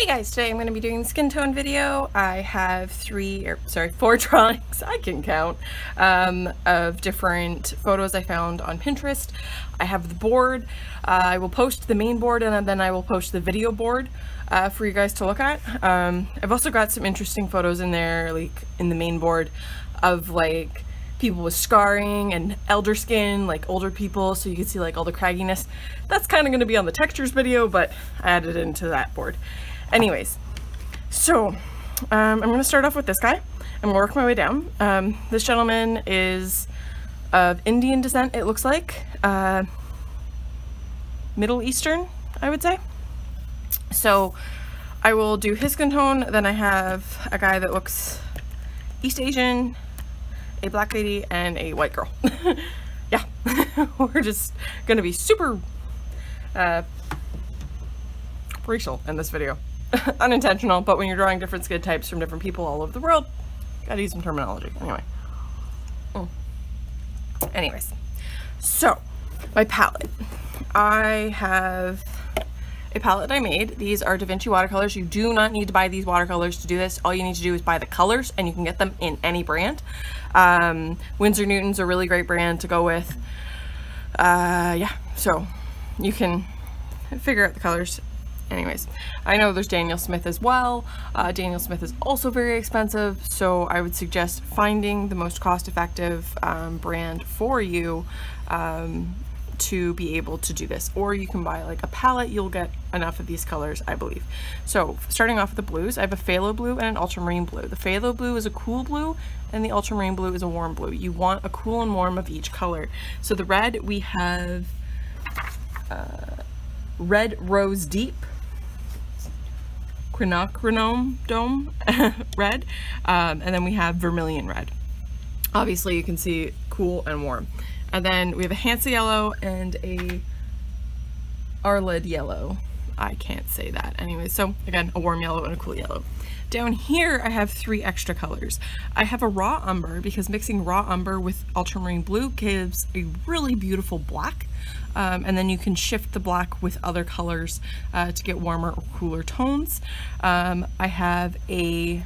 Hey guys, today I'm going to be doing the skin tone video. I have four drawings, I can count, of different photos I found on Pinterest. I have the board. I will post the main board and then I will post the video board for you guys to look at. I've also got some interesting photos in there, like in the main board, of like people with scarring and elder skin, like older people, so you can see like all the cragginess. That's kind of going to be on the textures video, but I added it into that board. Anyways, so I'm going to start off with this guy. I'm going to work my way down. This gentleman is of Indian descent, it looks like. Middle Eastern, I would say. So I will do his skin tone. Then I have a guy that looks East Asian, a black lady, and a white girl. Yeah, we're just going to be super racial in this video. Unintentional, but when you're drawing different skin types from different people all over the world, gotta use some terminology. Anyways, so my palette. I have a palette I made. These are Da Vinci watercolors. You do not need to buy these watercolors to do this. All you need to do is buy the colors, and you can get them in any brand. Winsor Newton's a really great brand to go with. Yeah, so you can figure out the colors. Anyways, I know there's Daniel Smith as well. Daniel Smith is also very expensive, so I would suggest finding the most cost-effective brand for you to be able to do this. Or you can buy like a palette, you'll get enough of these colors, I believe. So starting off with the blues, I have a phthalo blue and an ultramarine blue. The phthalo blue is a cool blue and the ultramarine blue is a warm blue. You want a cool and warm of each color. So the red, we have Red Rose Deep, Quinacridone Dome red, and then we have Vermilion red. Obviously you can see cool and warm. And then we have a Hansa yellow and a Arlid yellow. I can't say that. Anyway, so again, a warm yellow and a cool yellow. Down here I have three extra colors. I have a raw umber because mixing raw umber with ultramarine blue gives a really beautiful black. And then you can shift the black with other colors to get warmer or cooler tones. I have a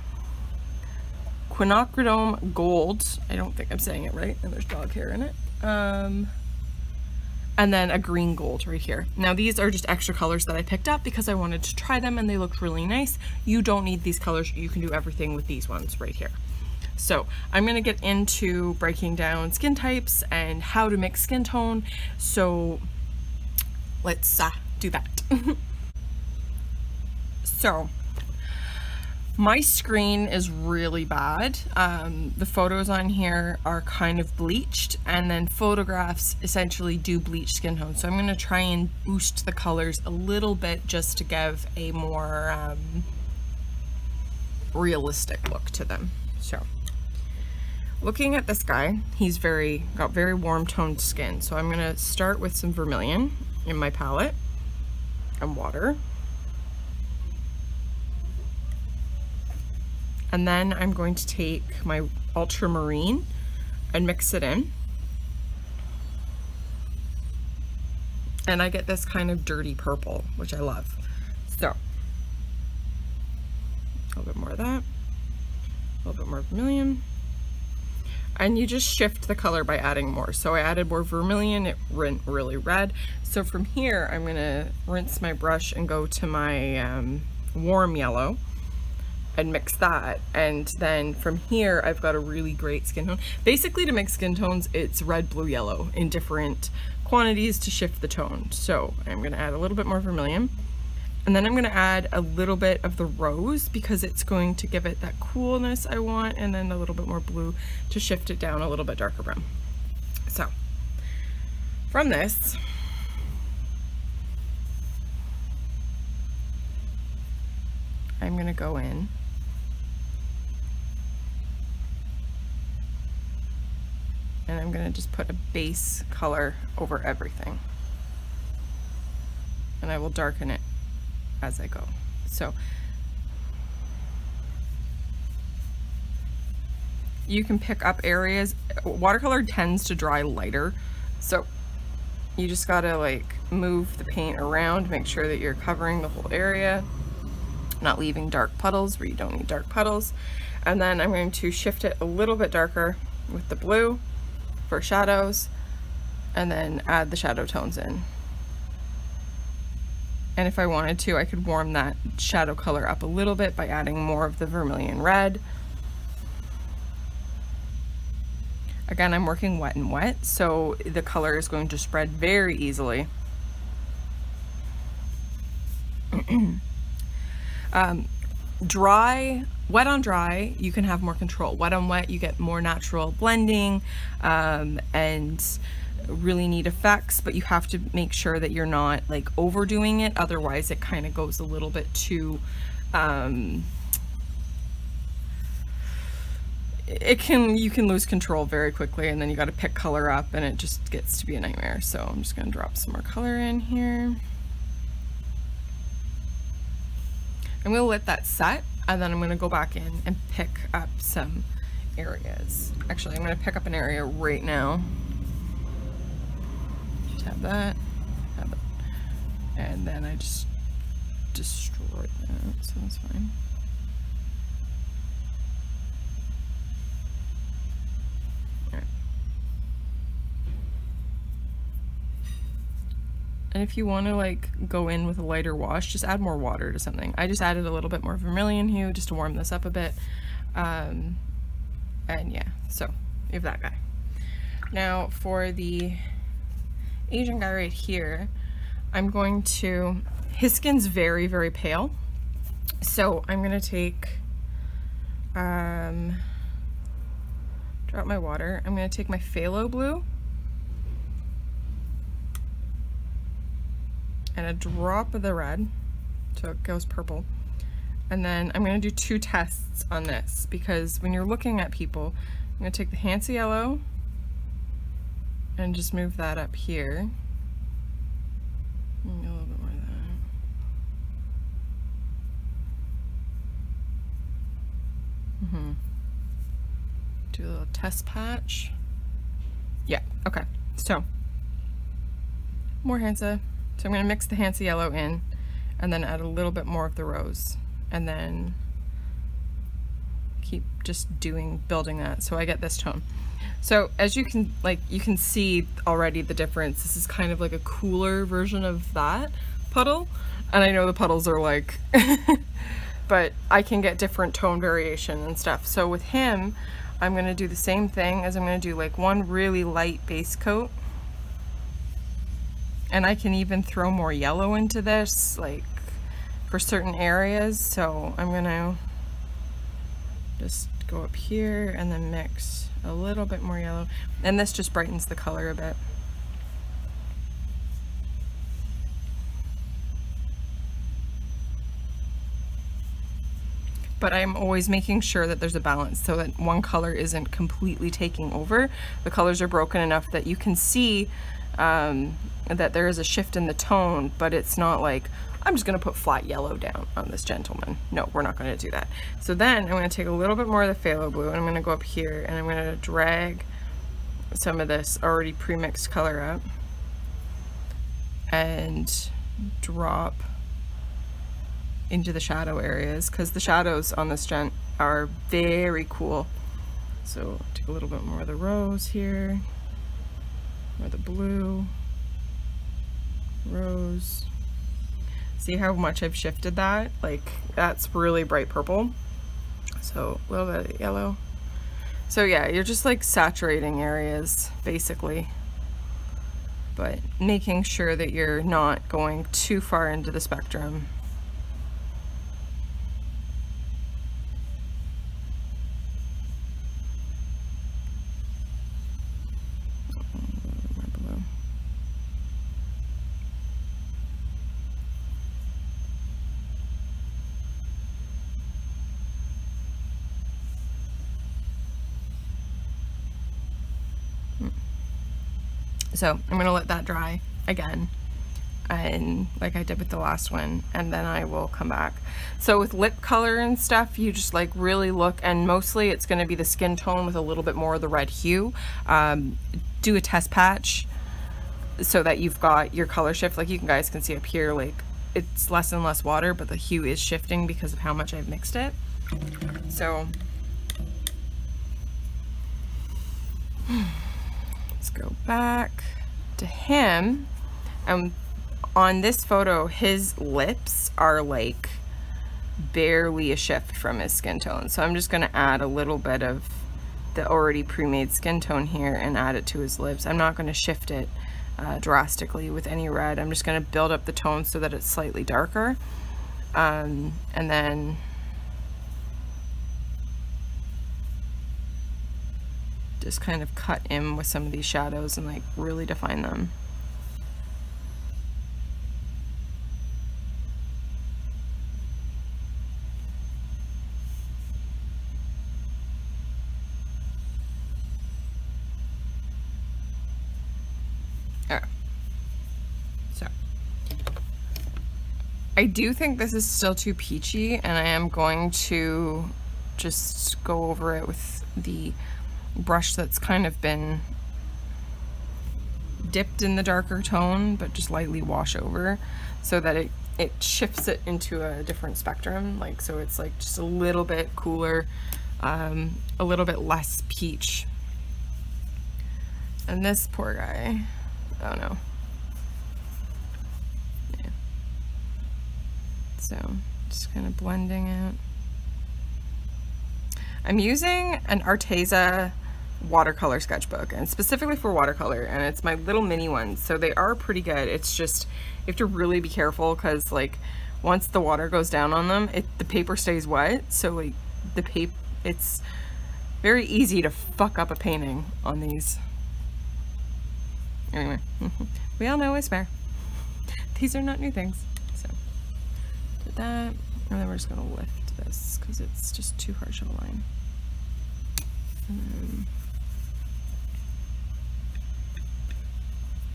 Quinacridone Gold. I don't think I'm saying it right, and there's dog hair in it. And then a green gold right here. Now these are just extra colors that I picked up because I wanted to try them and they looked really nice. You don't need these colors. You can do everything with these ones right here. So I'm going to get into breaking down skin types and how to mix skin tone. So let's do that. So my screen is really bad. The photos on here are kind of bleached, and then photographs essentially do bleach skin tone. So I'm going to try and boost the colors a little bit just to give a more realistic look to them. So looking at this guy, he's got very warm toned skin. So I'm going to start with some vermilion in my palette and water. And then I'm going to take my ultramarine and mix it in. And I get this kind of dirty purple, which I love. So a little bit more of that, a little bit more vermilion. And you just shift the color by adding more. So I added more vermilion, it went really red. So from here, I'm gonna rinse my brush and go to my warm yellow and mix that. And then from here, I've got a really great skin tone. Basically, to mix skin tones, it's red, blue, yellow in different quantities to shift the tone. So I'm gonna add a little bit more vermilion. And then I'm gonna add a little bit of the rose because it's going to give it that coolness I want, and then a little bit more blue to shift it down a little bit darker brown. So from this, I'm gonna go in and I'm gonna just put a base color over everything. And I will darken it as I go. So you can pick up areas. Watercolor tends to dry lighter, so you just gotta like move the paint around, make sure that you're covering the whole area. not leaving dark puddles where you don't need dark puddles. And then I'm going to shift it a little bit darker with the blue for shadows, and then add the shadow tones in. And if I wanted to, I could warm that shadow color up a little bit by adding more of the vermilion red. Again, I'm working wet and wet, so the color is going to spread very easily. Wet on dry, you can have more control. Wet on wet, you get more natural blending and really neat effects, but you have to make sure that you're not like overdoing it. Otherwise, it kind of goes a little bit too, you can lose control very quickly, and then you got to pick color up and it just gets to be a nightmare. So I'm just going to drop some more color in here. I'm going to let that set, and then I'm going to go back in and pick up some areas. Actually, I'm going to pick up an area right now. Just have that, and then I just destroyed that, so that's fine. And if you want to like go in with a lighter wash, just add more water to something. I just added a little bit more vermilion hue just to warm this up a bit. And yeah, so you have that guy. Now for the Asian guy right here, I'm going to, his skin's very, very pale. So I'm going to take, drop my water. I'm going to take my phthalo blue and a drop of the red, so it goes purple. And then I'm going to do 2 tests on this, because when you're looking at people, I'm going to take the Hansa yellow and just move that up here. A little bit more of that. Do a little test patch. Yeah, okay. So, more Hansa. So I'm going to mix the Hansa yellow in, and then add a little bit more of the rose, and then keep just building that so I get this tone. So as you can see already the difference. This is kind of like a cooler version of that puddle, and I know the puddles are like but I can get different tone variation and stuff. So with him, I'm going to do the same thing as I'm going to do like one really light base coat. And I can even throw more yellow into this, like for certain areas. So I'm gonna just go up here and then mix a little bit more yellow. And this just brightens the color a bit. But I'm always making sure that there's a balance so that one color isn't completely taking over. The colors are broken enough that you can see that there is a shift in the tone, but it's not like, I'm just going to put flat yellow down on this gentleman. No, we're not going to do that. So then I'm going to take a little bit more of the phthalo blue, and I'm going to go up here and I'm going to drag some of this already pre-mixed color up and drop into the shadow areas, because the shadows on this gent are very cool. So take a little bit more of the rose here, or the blue, rose. See how much I've shifted that? Like, that's really bright purple. So a little bit of yellow. So yeah, you're just like saturating areas basically, but making sure that you're not going too far into the spectrum. So I'm going to let that dry again, and like I did with the last one, and then I will come back. So with lip color and stuff, you just like really look, and mostly it's going to be the skin tone with a little bit more of the red hue. Do a test patch so that you've got your color shift. Like you guys can see up here, like it's less and less water, but the hue is shifting because of how much I've mixed it. So let's go back to him. On this photo, his lips are like barely a shift from his skin tone. So I'm just gonna add a little bit of the already pre-made skin tone here and add it to his lips. I'm not gonna shift it drastically with any red. I'm just gonna build up the tone so that it's slightly darker. And then just kind of cut in with some of these shadows and like really define them. I do think this is still too peachy, and I am going to just go over it with the brush that's kind of been dipped in the darker tone, but just lightly wash over so that it shifts it into a different spectrum. Like, so it's like just a little bit cooler, a little bit less peach. And this poor guy, oh no. So just kind of blending it. I'm using an Arteza watercolor sketchbook, and specifically for watercolor, and it's my little mini ones, so they are pretty good. It's just, you have to really be careful because like once the water goes down on them, the paper stays wet, so like the paper, it's very easy to fuck up a painting on these. Anyway, we all know I swear. These are not new things. That, and then we're just gonna lift this because it's just too harsh of a line. And then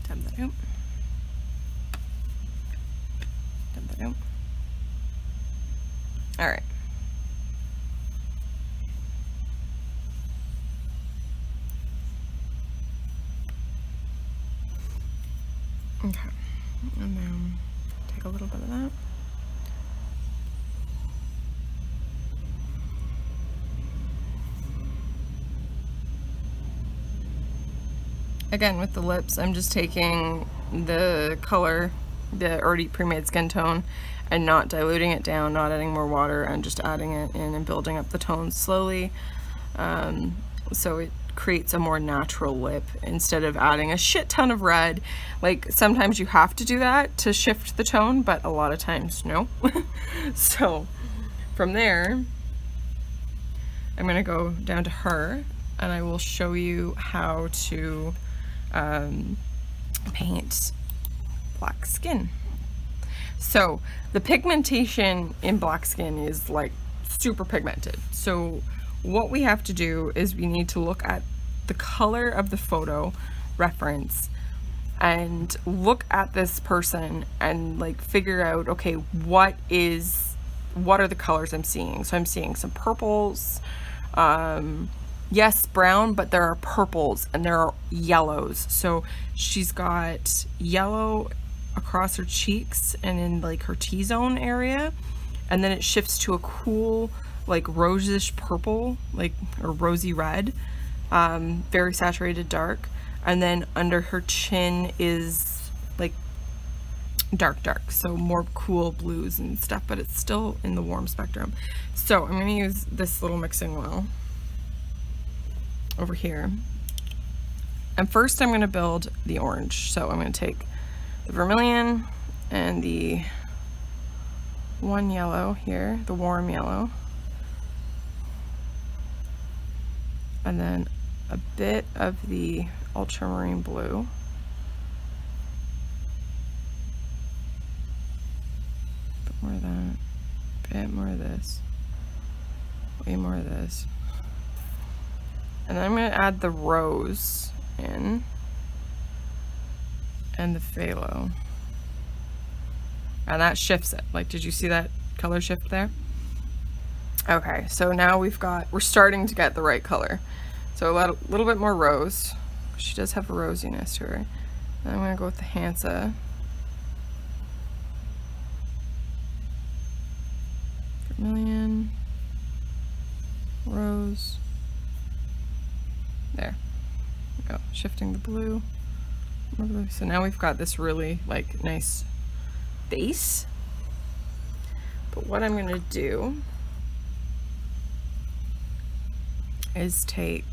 dab that out. Dab that out. All right. Okay, and then take a little bit of that. Again, with the lips, I'm just taking the color, the already pre-made skin tone, and not diluting it down, not adding more water, and just adding it in and building up the tones slowly. So it creates a more natural lip instead of adding a shit ton of red. Like, sometimes you have to do that to shift the tone, but a lot of times no. So from there, I'm gonna go down to her, and I will show you how to paint black skin. So the pigmentation in black skin is like super pigmented. So what we have to do is we need to look at the color of the photo reference and look at this person and like figure out, okay, what are the colors I'm seeing? So I'm seeing some purples, yes, brown, but there are purples and there are yellows. So she's got yellow across her cheeks and in like her T-zone area, and then it shifts to a cool like rosish purple, like, or rosy red, very saturated dark, and then under her chin is like dark, so more cool blues and stuff, but it's still in the warm spectrum. So I'm gonna use this little mixing wheel over here, and first I'm going to build the orange. So I'm going to take the vermilion and the one yellow here, the warm yellow, and then a bit of the ultramarine blue, bit more of that, bit more of this, way more of this. And then I'm going to add the rose in, and the phthalo. And that shifts it. Like, did you see that color shift there? Okay, so now we're starting to get the right color. So a little bit more rose. She does have a rosiness to her. And I'm going to go with the Hansa. Vermilion, rose. There we go, shifting the blue. So now we've got this really like nice base. But what I'm gonna do is take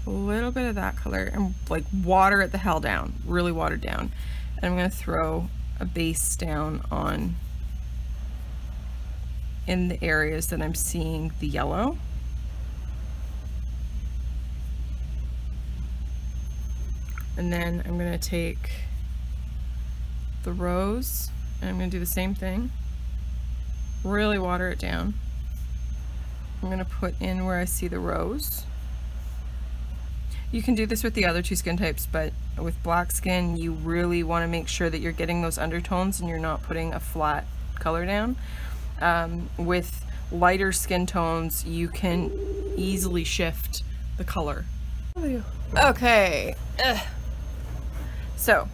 a little bit of that color and like water it the hell down, really watered down. And I'm gonna throw a base down on in the areas that I'm seeing the yellow. And then I'm gonna take the rose and I'm gonna do the same thing. Really water it down. I'm gonna put in where I see the rose. You can do this with the other two skin types, but with black skin, you really wanna make sure that you're getting those undertones and you're not putting a flat color down. With lighter skin tones, you can easily shift the color. Okay. So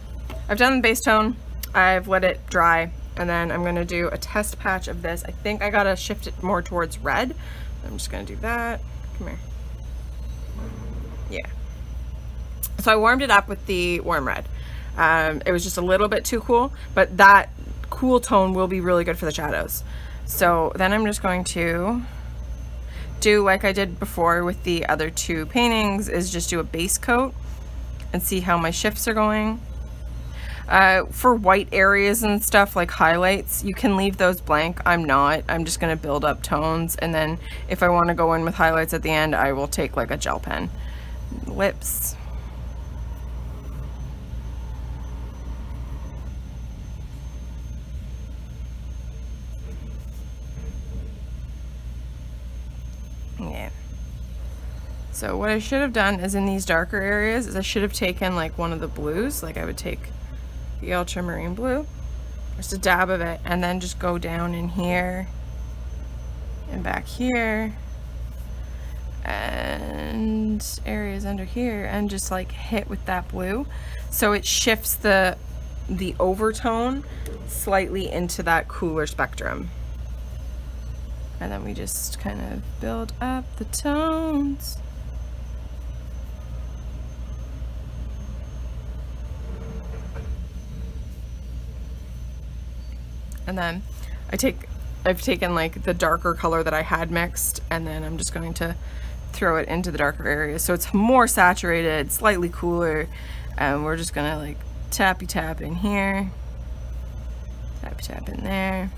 I've done the base tone, I've let it dry, and then I'm gonna do a test patch of this. I think I gotta shift it more towards red. I'm just gonna do that. Come here. Yeah. So I warmed it up with the warm red. It was just a little bit too cool, but that cool tone will be really good for the shadows. So then I'm just going to do like I did before with the other two paintings, is just do a base coat and see how my shifts are going. For white areas and stuff like highlights, you can leave those blank. I'm not. I'm just gonna build up tones, and then if I want to go in with highlights at the end, I will take like a gel pen. Lips. Yeah. So what I should have done is in these darker areas is I should have taken like one of the blues, like I would take the ultramarine blue, just a dab of it, and then just go down in here and back here and areas under here and just like hit with that blue. So it shifts the overtone slightly into that cooler spectrum. And then we just kind of build up the tones. And then I've taken like the darker color that I had mixed, and then I'm just going to throw it into the darker areas. So it's more saturated, slightly cooler. And we're just gonna like tappy tap in here, tappy tap in there.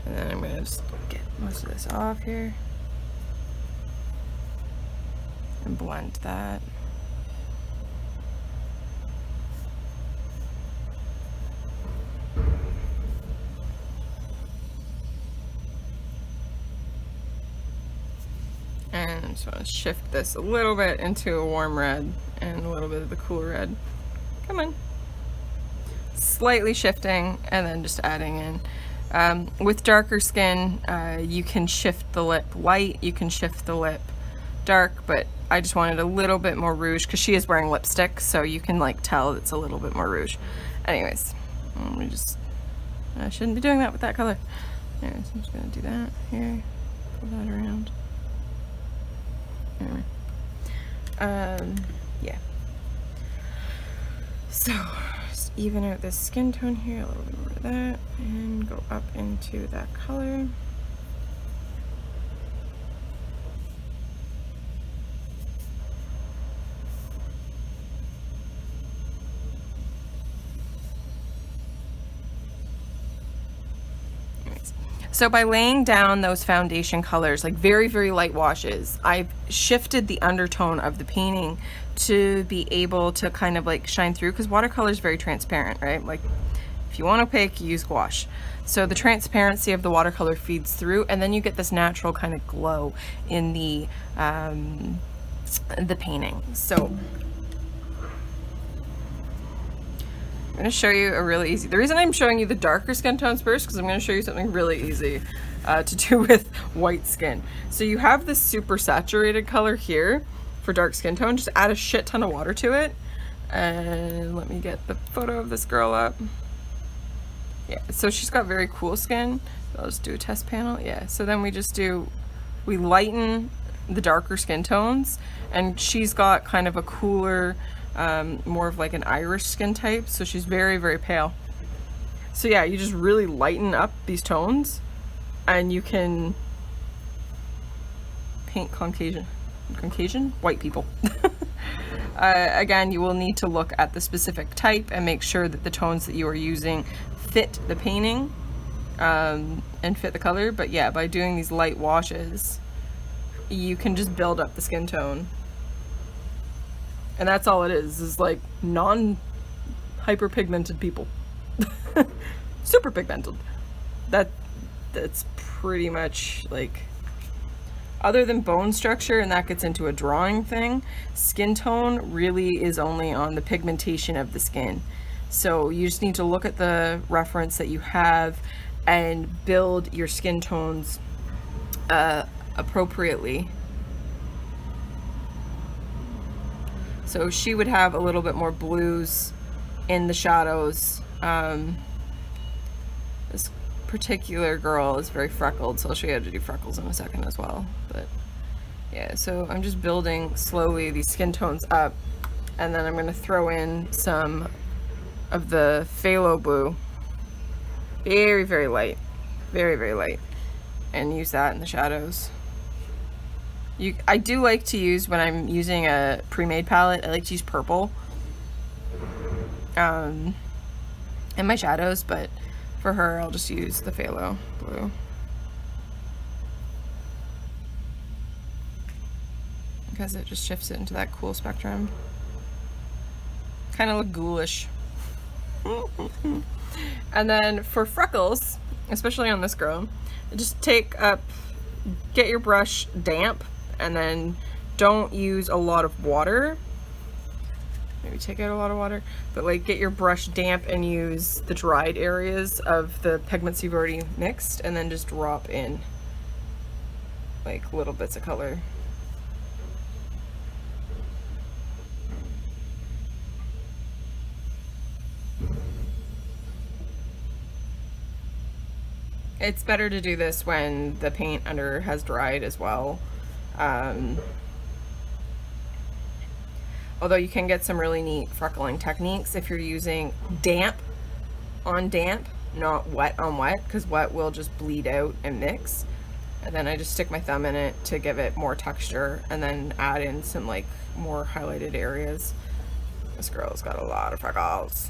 And then I'm gonna just get most of this off here and blend that. And I'm just gonna shift this a little bit into a warm red and a little bit of the cool red. Come on. Slightly shifting and then just adding in. With darker skin, you can shift the lip light, you can shift the lip dark, but I just wanted a little bit more rouge because she is wearing lipstick, so you can like tell it's a little bit more rouge. Anyways, I shouldn't be doing that with that color. Anyways, I'm just gonna do that here, pull that around. Anyway, yeah. So just even out this skin tone here, a little bit more of that, and go up into that color. So by laying down those foundation colors, like very, very light washes, I've shifted the undertone of the painting to be able to kind of like shine through, because watercolor is very transparent, right? Like if you want opaque, you use gouache. So the transparency of the watercolor feeds through, and then you get this natural kind of glow in the painting. So I'm going to show you a really easy, the reason I'm showing you the darker skin tones first, because I'm going to show you something really easy to do with white skin. So you have this super saturated color here for dark skin tone, just add a shit ton of water to it. And let me get the photo of this girl up. Yeah, so she's got very cool skin. I'll just do a test panel. Yeah, so then we lighten the darker skin tones, and she's got kind of a cooler, more of like an Irish skin type, so she's very, very pale. So yeah, you just really lighten up these tones, and you can paint Caucasian white people. Again, you will need to look at the specific type and make sure that the tones that you are using fit the painting and fit the color. But yeah, by doing these light washes, you can just build up the skin tone. And that's all it is like non-hyperpigmented people. Super pigmented. That's pretty much like, other than bone structure, and that gets into a drawing thing, skin tone really is only on the pigmentation of the skin. So you just need to look at the reference that you have and build your skin tones appropriately. So she would have a little bit more blues in the shadows. This particular girl is very freckled, so I'll show you how to do freckles in a second as well. But yeah, so I'm just building slowly these skin tones up, and then I'm going to throw in some of the phthalo blue, very, very light, very, very light, and use that in the shadows. I do like to use, when I'm using a pre-made palette, I like to use purple in my shadows, but for her I'll just use the phthalo blue. Because it just shifts it into that cool spectrum. Kind of look ghoulish. And then for freckles, especially on this girl, just get your brush damp, and then don't use a lot of water. Maybe take out a lot of water, but like get your brush damp and use the dried areas of the pigments you've already mixed, and then just drop in like little bits of color. It's better to do this when the paint under has dried as well. Although you can get some really neat freckling techniques if you're using damp on damp, not wet on wet, because wet will just bleed out and mix. And then I just stick my thumb in it to give it more texture, and then add in some like more highlighted areas. This girl's got a lot of freckles.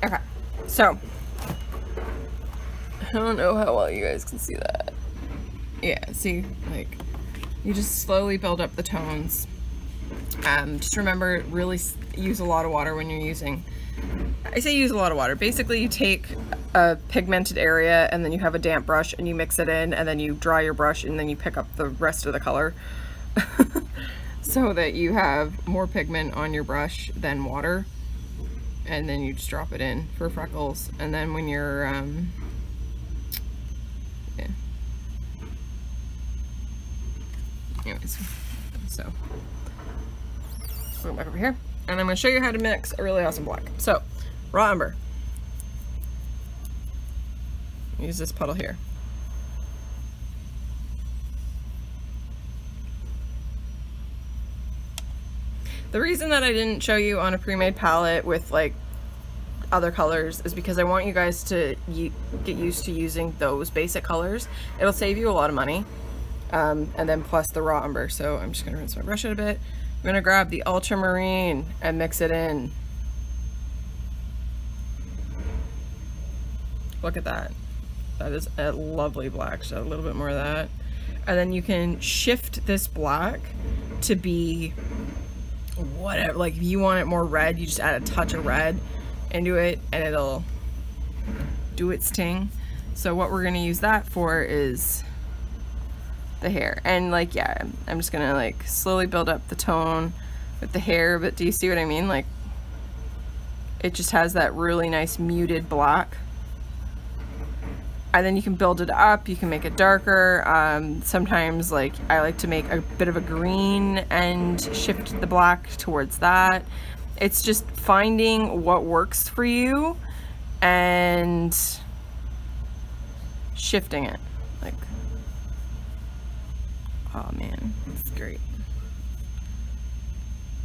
Okay, so I don't know how well you guys can see that. Yeah, see, like, you just slowly build up the tones. Just remember, really use a lot of water when you're using, I say use a lot of water. Basically, you take a pigmented area and then you have a damp brush and you mix it in, and then you dry your brush and then you pick up the rest of the color so that you have more pigment on your brush than water. And then you just drop it in for freckles. And then when you're, yeah. Anyways, so go back over here. And I'm gonna show you how to mix a really awesome black. So, raw umber. Use this puddle here. The reason that I didn't show you on a pre-made palette with like other colors is because I want you guys to get used to using those basic colors. It'll save you a lot of money. And then plus the raw umber. So I'm just gonna rinse my brush out a bit. I'm gonna grab the ultramarine and mix it in. Look at that. That is a lovely black. So a little bit more of that. And then you can shift this black to be whatever, like if you want it more red, you just add a touch of red into it and it'll do its thing. So what we're gonna use that for is the hair. And like, yeah, I'm just gonna like slowly build up the tone with the hair, but do you see what I mean? Like, it just has that really nice muted black. And then you can build it up, you can make it darker. Sometimes like I like to make a bit of a green and shift the black towards that. It's just finding what works for you and shifting it. Like, oh man, it's great.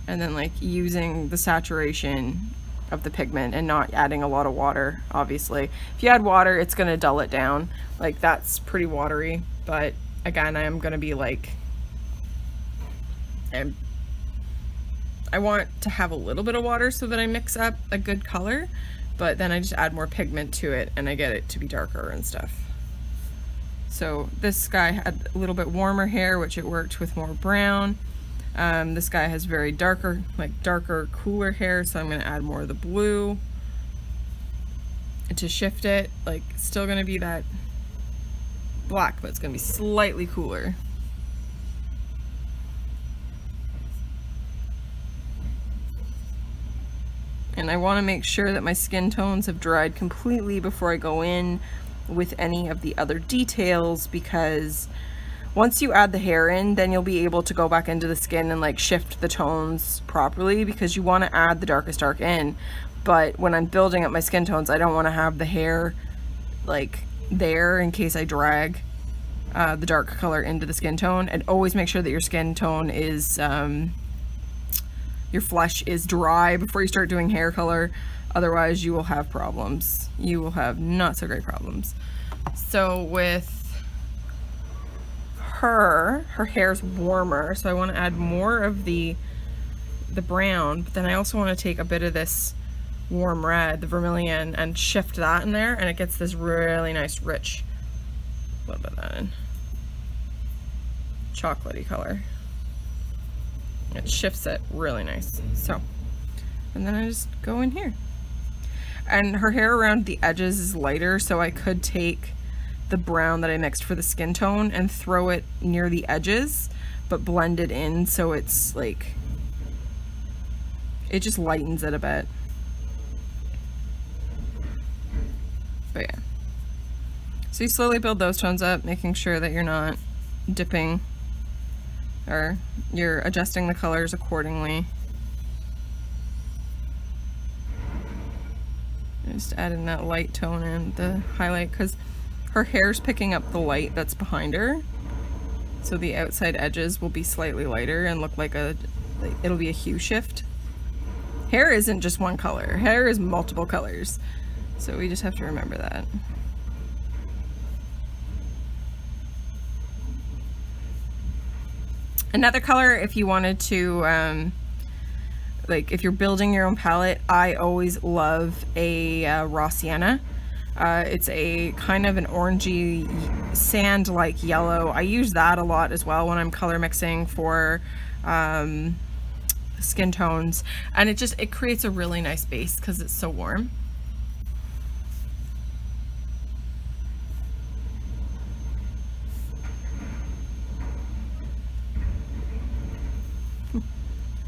And then like using the saturation of the pigment and not adding a lot of water. Obviously if you add water, it's going to dull it down. Like, that's pretty watery, but again, I am going to be like, I want to have a little bit of water so that I mix up a good color, but then I just add more pigment to it and I get it to be darker and stuff. So this guy had a little bit warmer hair, which it worked with more brown. This guy has very darker, cooler hair, so I'm going to add more of the blue to shift it. Like, it's still going to be that black, but it's going to be slightly cooler. And I want to make sure that my skin tones have dried completely before I go in with any of the other details, because once you add the hair in, then you'll be able to go back into the skin and like shift the tones properly, because you want to add the darkest dark in. But when I'm building up my skin tones, I don't want to have the hair like there in case I drag the dark color into the skin tone. And always make sure that your skin tone is, your flesh is dry before you start doing hair color. Otherwise you will have problems. You will have not so great problems. So with her hair's warmer, so I want to add more of the brown, but then I also want to take a bit of this warm red, the vermilion, and shift that in there, and it gets this really nice rich, a little bit of that in, chocolatey color. It shifts it really nice. So, and then I just go in here. And her hair around the edges is lighter, so I could take the brown that I mixed for the skin tone and throw it near the edges, but blend it in so it's like, it just lightens it a bit. But yeah. So you slowly build those tones up, making sure that you're not dipping, or you're adjusting the colors accordingly. Just adding that light tone in, the highlight, because her hair's picking up the light that's behind her, so the outside edges will be slightly lighter and look like it'll be a hue shift. Hair isn't just one color, hair is multiple colors, so we just have to remember that. Another color, if you wanted to, like if you're building your own palette, I always love a raw sienna. It's a kind of an orangey sand-like yellow. I use that a lot as well when I'm color mixing for skin tones, and it creates a really nice base because it's so warm.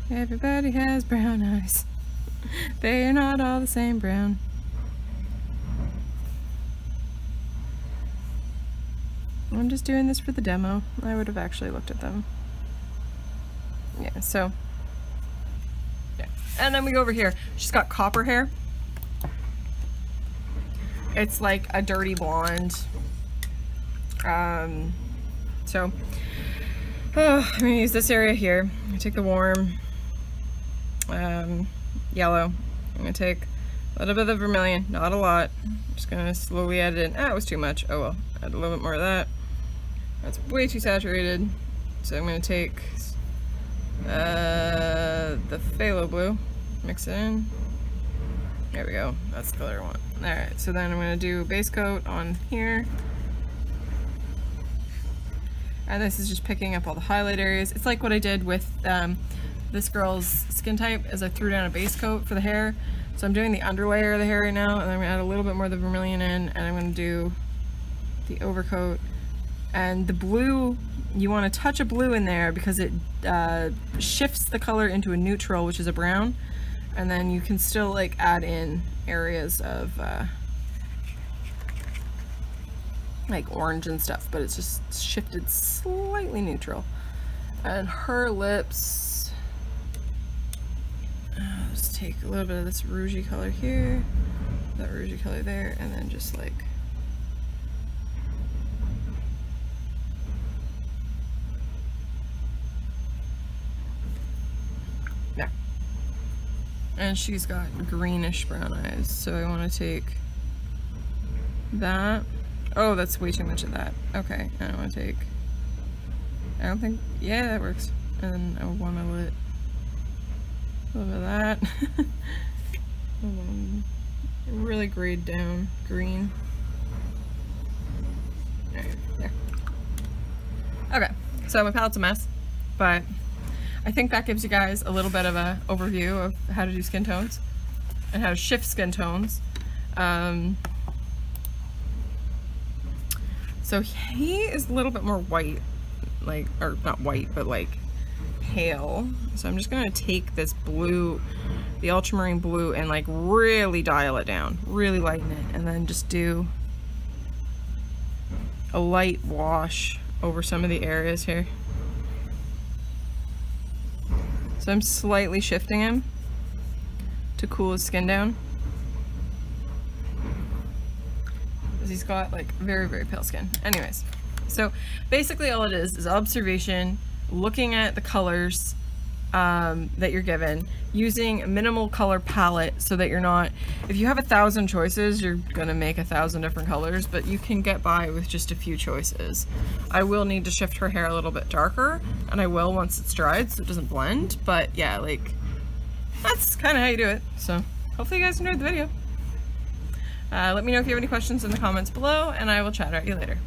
Everybody has brown eyes. They are not all the same brown. I'm just doing this for the demo. I would have actually looked at them. Yeah, so. Yeah. And then we go over here. She's got copper hair. It's like a dirty blonde. So, I'm gonna use this area here. I'm gonna take the warm yellow. I'm gonna take a little bit of the vermilion, not a lot. I'm just gonna slowly add it in. Ah, it was too much. Oh well, add a little bit more of that. That's way too saturated. So I'm gonna take the phthalo blue, mix it in. There we go, that's the color I want. Alright, so then I'm gonna do base coat on here. And this is just picking up all the highlight areas. It's like what I did with this girl's skin type, as I threw down a base coat for the hair. So I'm doing the underlayer of the hair right now, and I'm gonna add a little bit more of the vermilion in, and I'm gonna do the overcoat. And the blue, you want to touch a blue in there because it shifts the color into a neutral, which is a brown, and then you can still like add in areas of like orange and stuff, but it's just shifted slightly neutral. And her lips, just take a little bit of this rougey color here, that rougey color there, and then just like there. And she's got greenish brown eyes, so I want to take that. Oh, that's way too much of that. Okay, I want to take, I don't think, yeah, that works. And then I want to let a little bit of that. Really grayed down green. There. Okay, so my palette's a mess, but I think that gives you guys a little bit of an overview of how to do skin tones and how to shift skin tones. So he is a little bit more white, like, or not white, but like pale. So I'm just gonna take this blue, the ultramarine blue, and like really dial it down, really lighten it, and then just do a light wash over some of the areas here. So I'm slightly shifting him to cool his skin down, because he's got like very, very pale skin. Anyways, so basically all it is observation, looking at the colors that you're given, using a minimal color palette so that you're not, if you have 1,000 choices, you're gonna make 1,000 different colors, but you can get by with just a few choices. I will need to shift her hair a little bit darker, and I will once it's dried so it doesn't blend, but yeah, like, that's kind of how you do it. So hopefully you guys enjoyed the video. Let me know if you have any questions in the comments below, and I will chat at you later.